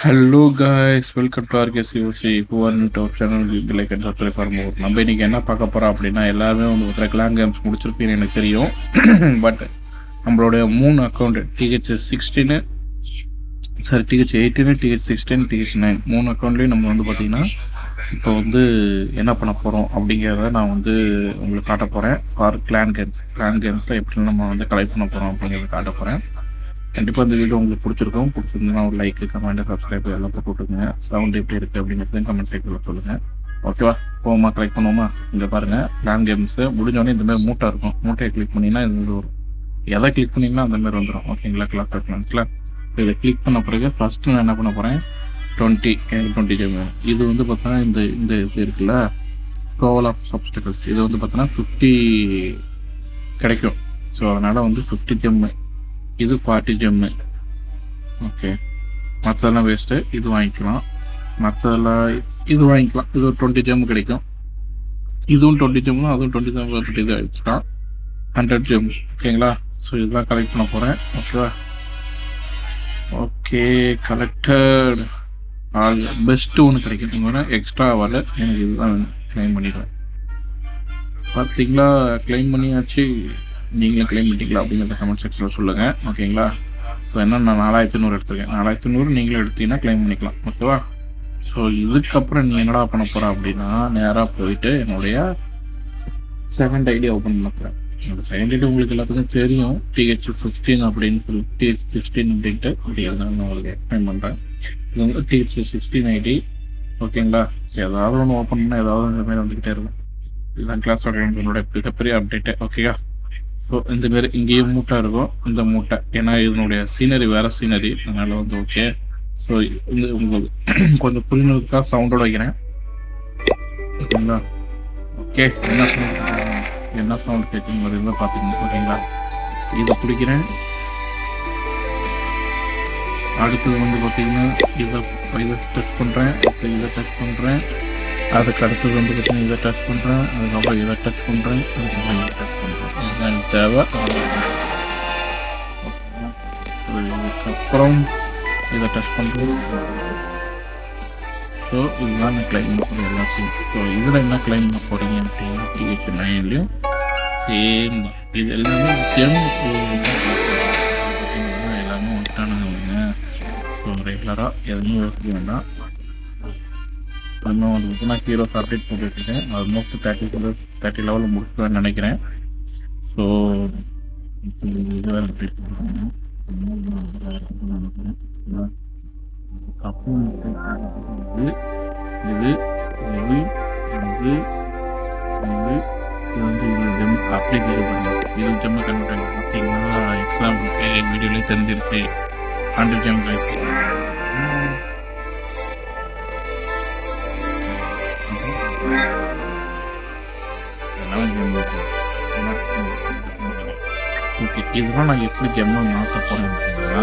Hello guys, welcome to RKCOC. Bhuvan top channel like and subscribe for more. நம்ம இன்னைக்கு என்ன பார்க்க போகிறோம் அப்படின்னா, எல்லாருமே வந்து ஒருத்தர் கிளான் கேம்ஸ் முடிச்சிருப்பீங்கன்னு எனக்கு தெரியும். பட் நம்மளுடைய 3 account TH16 sorry TH18 TH16 TH9 3 அக்கௌண்ட்லேயும் நம்ம வந்து பார்த்திங்கன்னா இப்போ வந்து என்ன பண்ண போகிறோம் அப்படிங்கிறத நான் வந்து உங்களுக்கு காட்ட போகிறேன். ஃபார் கிளான் கேம்ஸில் எப்படி நம்ம வந்து கலெக்ட் பண்ண போகிறோம் அப்படிங்கிறத காட்ட போகிறேன். கண்டிப்பாக இந்த வீடியோ உங்களுக்கு பிடிச்சிருந்தா ஒரு லைக், கமெண்ட், சப்ஸ்கிரைப் எல்லாம் போட்டு விட்டுருங்க. சவுண்ட் எப்படி இருக்குது அப்படிங்கிறது கமெண்ட் செக்ஷனில் சொல்லுங்கள். ஓகேவா? போமா கலெக்ட் பண்ணுவோமா? இங்கே பாருங்கள், பிளான் கேம்ஸு முடிஞ்சோடனே இந்தமாதிரி மூட்டை இருக்கும். மூட்டையை கிளிக் பண்ணிங்கன்னா இது வரும். எதை கிளிக் பண்ணிங்கன்னா அந்தமாதிரி வந்துடும். ஓகேங்களா? கிளாஸ் ஆஃப் கிளான்ஸில் இதை கிளிக் பண்ண பிறகு ஃபஸ்ட்டு நான் என்ன பண்ண போகிறேன், 20 கேம். இது வந்து பார்த்தோன்னா இந்த இது இருக்குல்ல, கோவல் ஆஃப் சப்ஸ்டிகல்ஸ், இது வந்து பார்த்தோன்னா 50 கிடைக்கும். ஸோ அதனால் வந்து 50 ஜெம்மு, இது 40 ஜெம்மு. ஓகே, மற்றதெல்லாம் வேஸ்ட்டு. இது வாங்கிக்கலாம், மற்றதெல்லாம் இது வாங்கிக்கலாம். இது ஒரு 20 ஜெம்மு கிடைக்கும். இதுவும் 20 ஜெம்மு, அதுவும் 27 பட் இது ஆகிடுச்சுக்கலாம் 100 ஜெம். ஓகேங்களா? ஸோ இதுதான் கலெக்ட் பண்ண போகிறேன். ஓகேவா? ஓகே, கலெக்டட் ஆல் பெஸ்ட்டு ஒன்று கிடைக்கும். நீங்கள் எக்ஸ்ட்ரா வரல, எனக்கு இதுதான் கிளைம் பண்ணிடுவேன். பார்த்தீங்களா? கிளைம் பண்ணியாச்சு. நீங்களும் கிளைம் பண்ணிட்டீங்களா அப்படிங்கிறத கமெண்ட் செக்ஷனில் சொல்லுங்கள். ஓகேங்களா? ஸோ என்ன, நான் 4100 எடுத்துருக்கேன். 4100 நீங்களும் எடுத்தீங்கன்னா கிளைம் பண்ணிக்கலாம். ஓகேவா? ஸோ இதுக்கப்புறம் நீ என்னடா பண்ண போகிற அப்படின்னா, நேராக போயிட்டு என்னுடைய செகண்ட் ஐடி ஓப்பன் பண்ண போகிறேன். என்னோட செகண்ட் ஐடி உங்களுக்கு எல்லாத்துக்கும் தெரியும், TH15 அப்படின்னு சொல்லி TH16 அப்படின்ட்டு. அப்படி இருந்தாலும் நான் உங்களுக்கு எக்ஸ்பிளைன் பண்ணுறேன். இது வந்து TH16 ஐடி. ஓகேங்களா? ஏதாவது ஒன்று ஓப்பன் பண்ணால் ஏதாவது இந்த மாதிரி வந்துக்கிட்டே இருக்கும். இதுதான் கிளாஸோட என்னோட மிகப்பெரிய அப்டேட்டு. ஓகேவா? ஸோ இந்தமாரி இங்கேயும் மூட்டை இருக்கும். இந்த மூட்டை ஏன்னா இதனுடைய சீனரி வேறு சீனரி, அதனால் வந்து ஓகே. ஸோ இந்த உங்களுக்கு கொஞ்சம் புரிஞ்சதுக்காக சவுண்டோட வைக்கிறேன். ஓகேங்களா? ஓகே, என்ன சவுண்ட் கேட்குங்கிறது தான் பார்த்துக்கணும். ஓகேங்களா? இதை பிடிக்கிறேன். அடுத்தது வந்து பார்த்தீங்கன்னா இதை டச் பண்ணுறேன். ஓகே, இதை டச் பண்ணுறேன். அதுக்கு அடுத்தது வந்து பார்த்தீங்கன்னா இதை டச் பண்ணுறேன். அதுக்கப்புறம் இதை டச் பண்ணுறேன். அதுக்கப்புறம் இதை டச் பண்ணுறேன். இதுதான் எனக்கு தேவை. இதுக்கப்புறம் இதை டச் பண்ணுறேன். ஸோ இதுதான் நான் கிளைம் பண்ண போகிறேன் எல்லா சீன்ஸ். ஸோ இதில் என்ன கிளைம் பண்ண போகிறீங்க அப்படின்னா, TH9லையும் சேம் தான். இது எல்லாமே ஜெம் எல்லாமே வந்துட்டானுங்க. ஸோ ரெகுலராக எதுவுமே யோசிக்க வேண்டாம். இன்னும் வந்து நான் ஹீரோஸ் அப்டேட் போட்டுருக்கேன். ஆல்மோஸ்ட் 30 லெவலில் முடிச்சுவேன்னு நினைக்கிறேன். ஸோ இது வேறு அப்டேட் பண்ணுறேன். இது இது இது இது வந்து ஜெம் அப்டேட் இது ஜெம்மை கண்டுபிடிங்க. பார்த்தீங்கன்னா எக்ஸாம்பிளுக்கு வீடியோலேயே தெரிஞ்சிருக்கு 100 ஜெம் லைஃப். ஓகே, இதெல்லாம் நான் எப்படி ஜெம்மை மாற்ற போகிறேன் அப்படின்னா,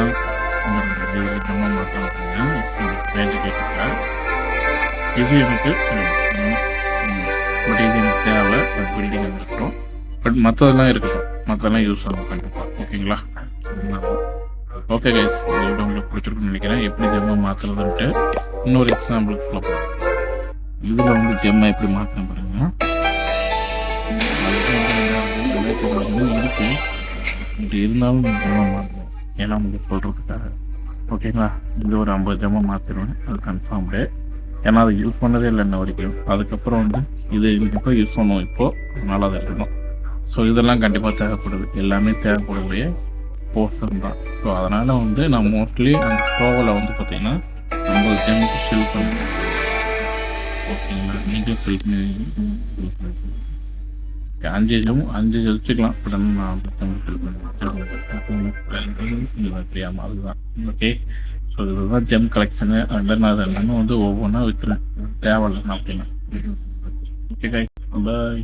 ஜெம்மை மாற்றணும் அப்படின்னா கேட்டுக்கிறேன். இது எனக்கு பட் இது எனக்கு தேவை. பட் பில்டிங் இருக்கட்டும், பட் மற்றதெல்லாம் இருக்கட்டும், மற்றதெல்லாம் யூஸ் ஆகும் கண்டிப்பாக. ஓகேங்களா? ஓகே கைஸ், இந்த வீடியோ உங்களுக்கு பிடிச்சிருக்குன்னு நினைக்கிறேன். எப்படி ஜெம்மை மாற்றுறதுன்ட்டு இன்னொரு எக்ஸாம்பிளுக்கு சொல்ல போகிறேன். இதில் வந்து ஜெம்மை எப்படி மாற்றணும் பாருங்க. இருக்கு, இப்படி இருந்தாலும் ஜெம்மை மாற்றணும், ஏன்னா உங்களுக்கு சொல்கிறதுக்காக. ஓகேங்களா? இது ஒரு 50 ஜெம்மை மாற்றிடுவேன், அது கன்ஃபார்ம்டு. ஏன்னா அதை யூஸ் பண்ணதே இல்லை இன்ன வரைக்கும். அதுக்கப்புறம் வந்து இது கண்டிப்பாக யூஸ் பண்ணுவோம் இப்போது, அதனால் அதை இருக்கணும். ஸோ இதெல்லாம் கண்டிப்பாக தேவைப்படுது, எல்லாமே தேவைப்படக்கூடிய போர்ஷன் தான். ஸோ அதனால் வந்து நான் மோஸ்ட்லி அந்த ஷோவில் வந்து பார்த்திங்கன்னா 50 ஜெம்முக்கு செல் பண்ணுவேன். ஓகேங்களா? நீங்களும் செல் பண்ணி 5 வச்சுக்கலாம். பட் நான் தெரியாமல் அதுதான். ஓகே, ஸோ இதுதான் ஜெம் கலெக்ஷனு. நான் அது எல்லாமே வந்து ஒவ்வொன்றா விற்றுறேன் தேவையில்லைண்ணா அப்படின்னா. ஓகே, பாய்.